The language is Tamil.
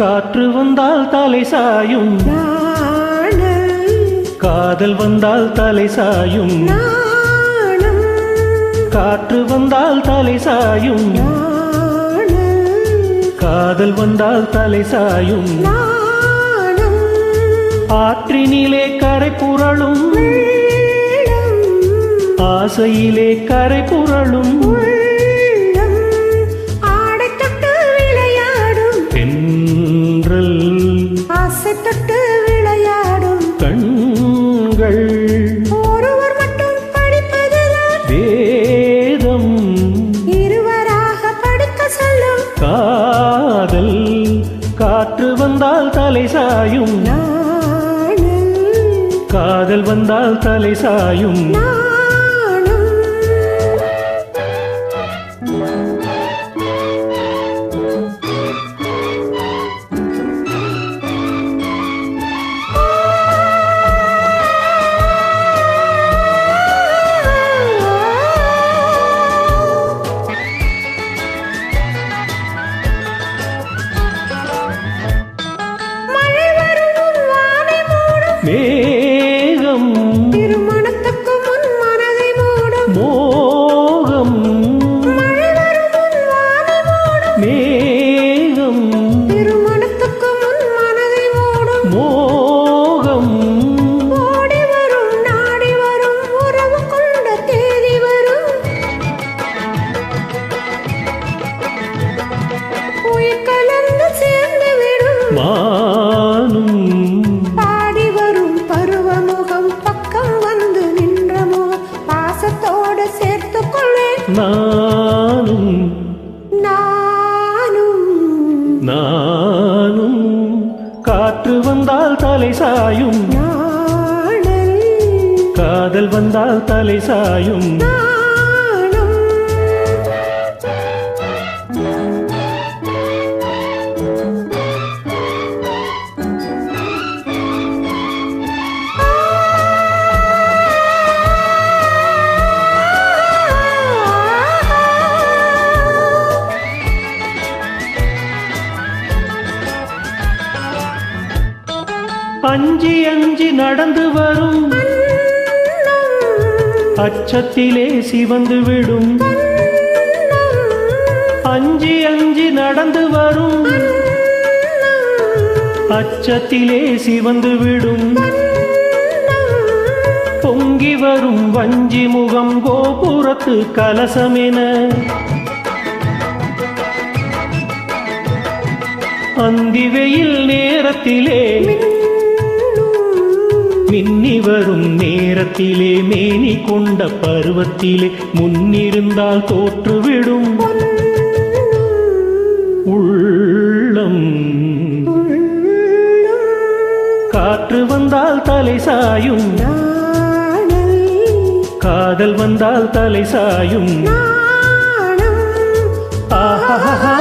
காற்று வந்தால் தலை சாயும் காதல் வந்தால் தலை சாயும் காற்று வந்தால் தலை சாயும் காதல் வந்தால் தலை சாயும் ஆற்றினிலே கரை புரளும் ஆசையிலே கரை புரளும் ஆசை தொட்டு விளையாடும் கண்கள் ஒருவர் மட்டும் படிப்பதுதான் வேதம் இருவராக படிக்க சொல்லும் காதல் காற்று வந்தால் தலை சாயும் காதல் வந்தால் தலை சாயும் மேகம் திருமணத்துக்கு முன் மனதை மூடும் மோகம் மழை வரும் முன் வானை மூடும் மேகம் திருமணத்துக்கு முன் மனதை மூடும் மோகம் ஓடி வரும் நாடி வரும் உறவு கொண்ட தேதி வரும் உயிர் கலந்து சேர்ந்து விடும் மானும் பாடி வரும் பருவமுகம் பக்கம் வந்து நின்ற முகம் பாசத்தோடு சேர்த்து கொள்வேன் நானும் நானும் நானும் காற்று வந்தால் தலை சாயும் நாணல் காதல் வந்தால் தலை சாயும் நாணம் அஞ்சி அஞ்சி நடந்து வரும் அச்சத்திலே சிவந்து விடும் அஞ்சி அஞ்சி நடந்து வரும் அச்சத்திலே சிவந்து விடும் பொங்கி வரும் வஞ்சி முகம் கோபுரத்து கலசமென அந்தி வெயில் நேரத்திலே மின்னி வரும் நேரத்திலே மேனி கொண்ட பருவத்திலே முன்னிருந்தால் தோற்றுவிடும் உள்ளம் காற்று வந்தால் தலை சாயும் காதல் வந்தால் தலை சாயும் ஆஹா